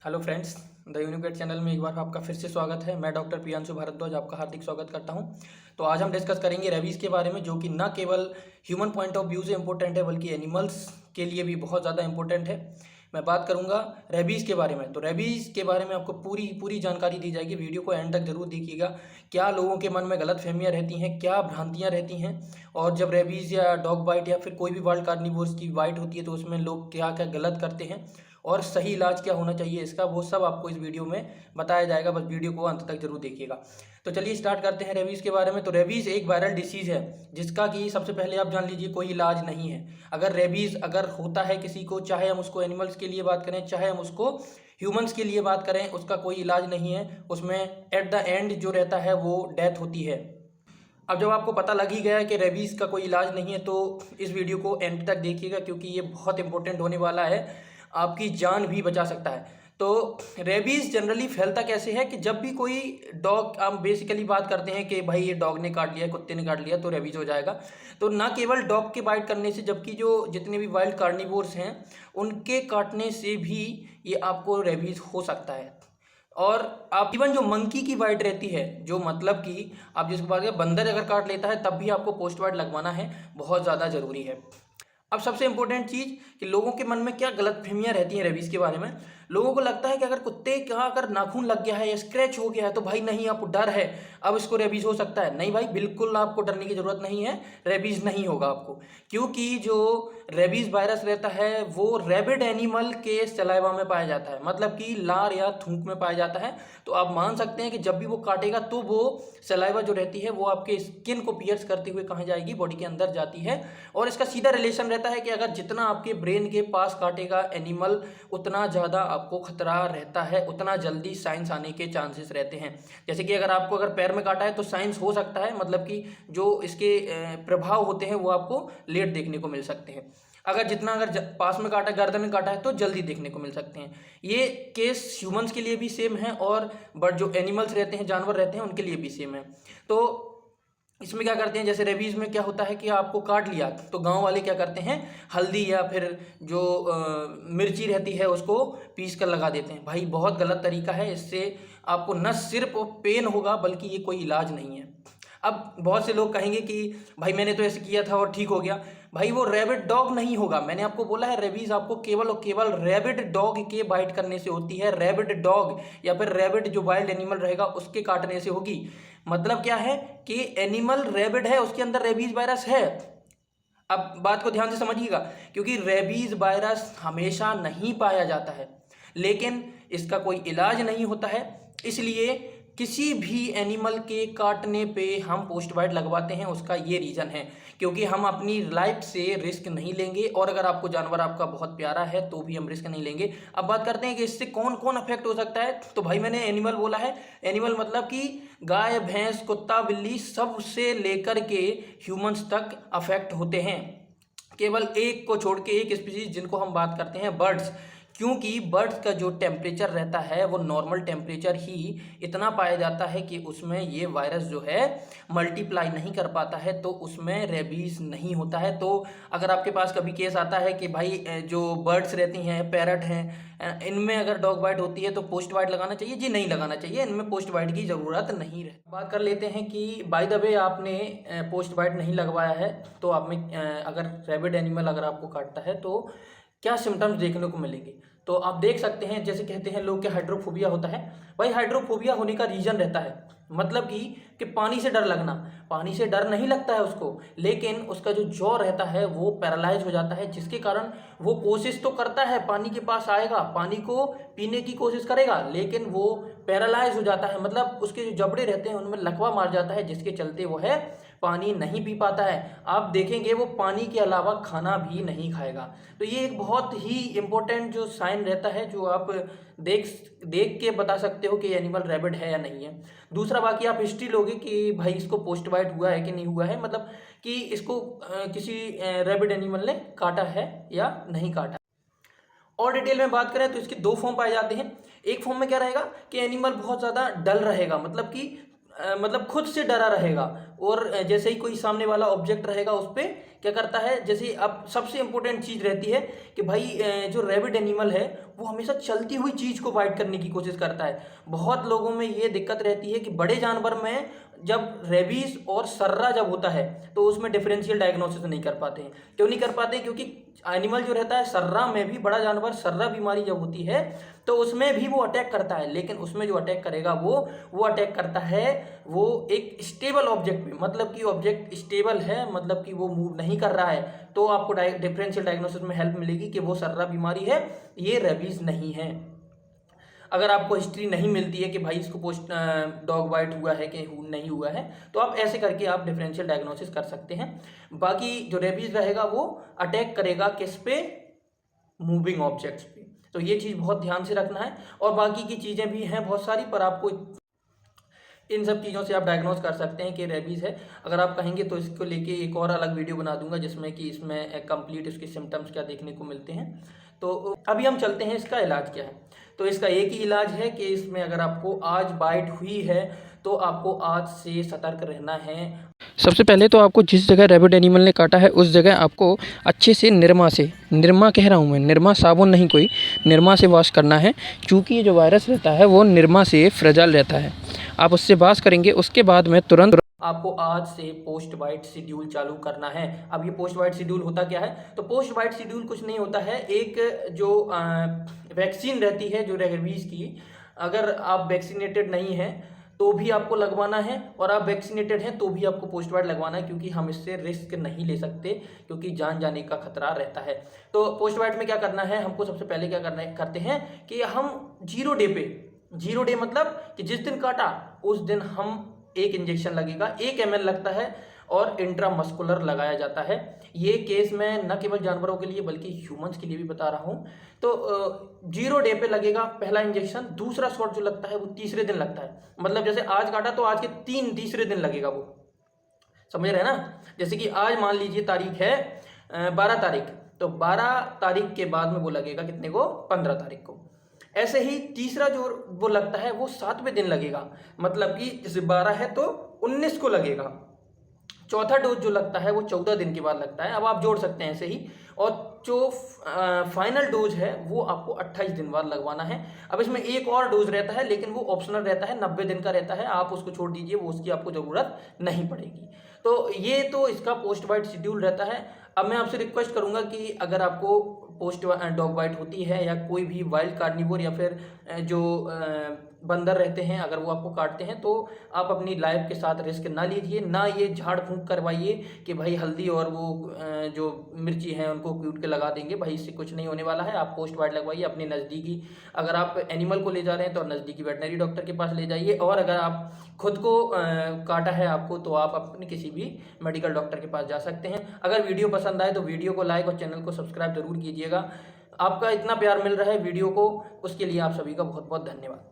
Hello friends, the यूनिकेट channel में एक बार आपका फिर से स्वागत है। मैं डॉक्टर प्रियांशु भारद्वाज आपका हार्दिक स्वागत करता हूं। तो आज हम डिस्कस करेंगे रेबीज़ के बारे में, जो कि न केवल ह्यूमन पॉइंट ऑफ व्यू से इम्पोर्टेंट है बल्कि एनिमल्स के लिए भी बहुत ज़्यादा इम्पोर्टेंट है। मैं बात करूंगा रेबीज़ के बारे में। तो रेबीज़ के बारे में आपको पूरी पूरी जानकारी दी जाएगी। वीडियो को एंड तक जरूर देखिएगा। क्या लोगों के मन में गलत फहमियाँ रहती हैं, क्या भ्रांतियाँ रहती हैं, और जब रेबीज़ या डॉग बाइट या फिर कोई भी वाइल्ड कार्निवोर्स की बाइट होती है तो उसमें लोग क्या क्या गलत करते हैं और सही इलाज क्या होना चाहिए इसका, वो सब आपको इस वीडियो में बताया जाएगा। बस वीडियो को अंत तक जरूर देखिएगा। तो चलिए स्टार्ट करते हैं रेबीज़ के बारे में। तो रेबीज़ एक वायरल डिसीज़ है जिसका कि सबसे पहले आप जान लीजिए कोई इलाज नहीं है। अगर रेबीज़ अगर होता है किसी को, चाहे हम उसको एनिमल्स के लिए बात करें चाहे हम उसको ह्यूमंस के लिए बात करें, उसका कोई इलाज नहीं है। उसमें एट द एंड जो रहता है वो डेथ होती है। अब जब आपको पता लग ही गया है कि रेबीज़ का कोई इलाज नहीं है तो इस वीडियो को एंड तक देखिएगा, क्योंकि ये बहुत इंपॉर्टेंट होने वाला है, आपकी जान भी बचा सकता है। तो रेबीज़ जनरली फैलता कैसे है कि जब भी कोई डॉग, हम बेसिकली बात करते हैं कि भाई ये डॉग ने काट लिया, कुत्ते ने काट लिया तो रेबीज़ हो जाएगा। तो ना केवल डॉग के बाइट करने से, जबकि जो जितने भी वाइल्ड कार्निवोर्स हैं उनके काटने से भी ये आपको रेबीज़ हो सकता है। और आप इवन जो मंकी की बाइट रहती है, जो मतलब कि आप जिसको बात करें बंदर अगर काट लेता है तब भी आपको पोस्ट बाइट लगवाना है, बहुत ज़्यादा ज़रूरी है। अब सबसे इंपॉर्टेंट चीज़ कि लोगों के मन में क्या गलतफहमियां रहती हैं रेबीज़ के बारे में। लोगों को लगता है कि अगर कुत्ते का अगर नाखून लग गया है या स्क्रैच हो गया है तो भाई नहीं, आपको डर है, अब इसको रेबीज़ हो सकता है। नहीं भाई, बिल्कुल आपको डरने की ज़रूरत नहीं है, रेबीज़ नहीं होगा आपको। क्योंकि जो रेबीज़ वायरस रहता है वो रेबिड एनिमल के सलाइवा में पाया जाता है, मतलब कि लार या थूक में पाया जाता है। तो आप मान सकते हैं कि जब भी वो काटेगा तो वो सलाइवा जो रहती है वो आपके स्किन को पियर्स करते हुए कहाँ जाएगी, बॉडी के अंदर जाती है। और इसका सीधा रिलेशन रहता है कि अगर जितना आपके ब्रेन के पास काटेगा एनिमल, उतना ज़्यादा आपको खतरा रहता है, उतना जल्दी साइंस आने के चांसेस रहते हैं। जैसे कि अगर आपको अगर पैर में काटा है तो साइंस हो सकता है, मतलब कि जो इसके प्रभाव होते हैं वो आपको लेट देखने को मिल सकते हैं। अगर जितना अगर पास में काटा, गर्दन में काटा है तो जल्दी देखने को मिल सकते हैं। ये केस ह्यूमंस के लिए भी सेम है और बट जो एनिमल्स रहते हैं, जानवर रहते हैं, उनके लिए भी सेम है। तो इसमें क्या करते हैं, जैसे रेबीज़ में क्या होता है कि आपको काट लिया तो गांव वाले क्या करते हैं, हल्दी या फिर जो मिर्ची रहती है उसको पीस कर लगा देते हैं। भाई बहुत गलत तरीका है, इससे आपको न सिर्फ पेन होगा बल्कि ये कोई इलाज नहीं है। अब बहुत से लोग कहेंगे कि भाई मैंने तो ऐसे किया था और ठीक हो गया। भाई वो रैबिट डॉग नहीं होगा। मैंने आपको बोला है रेबीज़ आपको केवल और केवल रैबिट डॉग के बाइट करने से होती है। रैबिट डॉग या फिर रैबिट जो वाइल्ड एनिमल रहेगा उसके काटने से होगी। मतलब क्या है कि एनिमल रैबिट है, उसके अंदर रेबीज़ वायरस है। अब बात को ध्यान से समझिएगा, क्योंकि रेबीज़ वायरस हमेशा नहीं पाया जाता है, लेकिन इसका कोई इलाज नहीं होता है। इसलिए किसी भी एनिमल के काटने पे हम पोस्ट बाइट लगवाते हैं। उसका ये रीज़न है क्योंकि हम अपनी लाइफ से रिस्क नहीं लेंगे, और अगर आपको जानवर आपका बहुत प्यारा है तो भी हम रिस्क नहीं लेंगे। अब बात करते हैं कि इससे कौन कौन अफेक्ट हो सकता है। तो भाई मैंने एनिमल बोला है, एनिमल मतलब कि गाय, भैंस, कुत्ता, बिल्ली, सबसे लेकर के ह्यूमंस तक अफेक्ट होते हैं। केवल एक को छोड़ के, एक स्पीसीज जिनको हम बात करते हैं बर्ड्स, क्योंकि बर्ड्स का जो टेम्परेचर रहता है वो नॉर्मल टेम्परेचर ही इतना पाया जाता है कि उसमें ये वायरस जो है मल्टीप्लाई नहीं कर पाता है, तो उसमें रेबीज़ नहीं होता है। तो अगर आपके पास कभी केस आता है कि भाई जो बर्ड्स रहती हैं, पैरट हैं, इनमें अगर डॉग बाइट होती है तो पोस्ट बाइट लगाना चाहिए? जी नहीं लगाना चाहिए, इनमें पोस्ट बाइट की ज़रूरत नहीं है। बात कर लेते हैं कि बाय द वे आपने पोस्ट बाइट नहीं लगवाया है तो आप में अगर रैबिड एनिमल अगर आपको काटता है तो क्या सिम्टम्स देखने को मिलेंगे। तो आप देख सकते हैं, जैसे कहते हैं लोग कि हाइड्रोफोबिया होता है। भाई हाइड्रोफोबिया होने का रीजन रहता है, मतलब कि पानी से डर लगना। पानी से डर नहीं लगता है उसको, लेकिन उसका जो जॉ रहता है वो पैरालाइज हो जाता है, जिसके कारण वो कोशिश तो करता है, पानी के पास आएगा, पानी को पीने की कोशिश करेगा, लेकिन वो पैरालाइज हो जाता है। मतलब उसके जो जबड़े रहते हैं उनमें लकवा मार जाता है, जिसके चलते वो है पानी नहीं पी पाता है। आप देखेंगे वो पानी के अलावा खाना भी नहीं खाएगा। तो ये एक बहुत ही इंपॉर्टेंट जो साइन रहता है, जो आप देख के बता सकते हो कि एनिमल रैबिड है या नहीं है। दूसरा, बाकी आप हिस्ट्री लोगे कि भाई इसको पोस्ट बाइट हुआ है कि नहीं हुआ है, मतलब कि इसको किसी रैबिड एनिमल ने काटा है या नहीं काटा। और डिटेल में बात करें तो इसके दो फॉर्म पाए जाते हैं। एक फॉर्म में क्या रहेगा कि एनिमल बहुत ज़्यादा डल रहेगा, मतलब कि मतलब खुद से डरा रहेगा, और जैसे ही कोई सामने वाला ऑब्जेक्ट रहेगा उस पर क्या करता है, जैसे अब सबसे इंपॉर्टेंट चीज़ रहती है कि भाई जो रैबिड एनिमल है वो हमेशा चलती हुई चीज़ को बाइट करने की कोशिश करता है। बहुत लोगों में ये दिक्कत रहती है कि बड़े जानवर में जब रेबीज और सर्रा जब होता है तो उसमें डिफरेंशियल डायग्नोसिस नहीं कर पाते हैं। क्यों नहीं कर पाते? क्योंकि एनिमल जो रहता है सर्रा में भी, बड़ा जानवर सर्रा बीमारी जब होती है तो उसमें भी वो अटैक करता है, लेकिन उसमें जो अटैक करेगा वो अटैक करता है वो एक स्टेबल ऑब्जेक्ट पे, मतलब कि ऑब्जेक्ट स्टेबल है, मतलब कि वो मूव नहीं कर रहा है, तो आपको डिफरेंशियल डायग्नोसिस में हेल्प मिलेगी कि वो सर्रा बीमारी है, ये रेबीज नहीं है। अगर आपको हिस्ट्री नहीं मिलती है कि भाई इसको पोस्ट डॉग बाइट हुआ है कि नहीं हुआ है, तो आप ऐसे करके आप डिफरेंशियल डायग्नोसिस कर सकते हैं। बाकी जो रेबीज रहेगा वो अटैक करेगा किस पे? मूविंग ऑब्जेक्ट्स पे। तो ये चीज़ बहुत ध्यान से रखना है। और बाकी की चीज़ें भी हैं बहुत सारी, पर आपको इन सब चीज़ों से आप डायग्नोज कर सकते हैं कि रेबीज़ है। अगर आप कहेंगे तो इसको लेके एक और अलग वीडियो बना दूंगा जिसमें कि इसमें कंप्लीट इसके सिम्टम्स क्या देखने को मिलते हैं। तो अभी हम चलते हैं इसका इलाज क्या है। तो इसका एक ही इलाज है कि इसमें अगर आपको आज बाइट हुई है तो आपको आज से सतर्क रहना है। सबसे पहले तो आपको जिस जगह रैबिड एनिमल ने काटा है उस जगह आपको अच्छे से निरमा कह रहा हूँ मैं, निरमा साबुन नहीं, कोई निरमा से वॉश करना है। चूँकि ये जो वायरस रहता है वो निरमा से फ्रेजाइल रहता है। आप उससे वॉश करेंगे, उसके बाद में तुरंत आपको आज से पोस्ट बाइट शेड्यूल चालू करना है। अब ये पोस्ट बाइट शेड्यूल होता क्या है? तो पोस्ट बाइट शेड्यूल कुछ नहीं होता है, एक जो वैक्सीन रहती है जो रेबीज की, अगर आप वैक्सीनेटेड नहीं हैं तो भी आपको लगवाना है, और आप वैक्सीनेटेड हैं तो भी आपको पोस्ट बाइट लगवाना है, क्योंकि हम इससे रिस्क नहीं ले सकते, क्योंकि जान जाने का खतरा रहता है। तो पोस्ट बाइट में क्या करना है हमको? सबसे पहले क्या करते हैं कि हम 0 डे पे, 0 डे मतलब कि जिस दिन काटा उस दिन हम एक इंजेक्शन लगेगा, 1 ml लगता है और इंट्रामस्कुलर लगाया जाता है। ये केस मैं न केवल जानवरों के लिए बल्कि ह्यूमंस के लिए भी बता रहा हूँ। तो 0 डे पे लगेगा पहला इंजेक्शन। दूसरा शॉट जो लगता है वो तीसरे दिन लगता है, मतलब जैसे आज काटा तो आज के तीसरे दिन लगेगा वो, समझ रहे हैं ना? जैसे कि आज मान लीजिए तारीख है 12 तारीख, तो 12 तारीख के बाद में वो लगेगा कितने को? 15 तारीख को। ऐसे ही तीसरा जो वो लगता है वो 7वें दिन लगेगा, मतलब कि जैसे 12 है तो 19 को लगेगा। चौथा डोज जो लगता है वो 14 दिन के बाद लगता है। अब आप जोड़ सकते हैं ऐसे ही। और जो फाइनल डोज है वो आपको 28 दिन बाद लगवाना है। अब इसमें एक और डोज रहता है, लेकिन वो ऑप्शनल रहता है, 90 दिन का रहता है, आप उसको छोड़ दीजिए, वो उसकी आपको ज़रूरत नहीं पड़ेगी। तो ये तो इसका पोस्ट बाइट शेड्यूल रहता है। अब मैं आपसे रिक्वेस्ट करूंगा कि अगर आपको पोस्ट डॉग बाइट होती है या कोई भी वाइल्ड कार्निवोर या फिर जो बंदर रहते हैं अगर वो आपको काटते हैं, तो आप अपनी लाइफ के साथ रिस्क ना लीजिए, ना ये झाड़ फूंक करवाइए कि भाई हल्दी और वो जो मिर्ची हैं उनको कूट के लगा देंगे। भाई इससे कुछ नहीं होने वाला है। आप पोस्ट बाइट लगवाइए अपने नज़दीकी, अगर आप एनिमल को ले जा रहे हैं तो नज़दीकी वेटनरी डॉक्टर के पास ले जाइए, और अगर आप खुद को काटा है आपको तो आप अपने किसी भी मेडिकल डॉक्टर के पास जा सकते हैं। अगर वीडियो पसंद आए तो वीडियो को लाइक और चैनल को सब्सक्राइब जरूर कीजिएगा। आपका इतना प्यार मिल रहा है वीडियो को, उसके लिए आप सभी का बहुत बहुत धन्यवाद।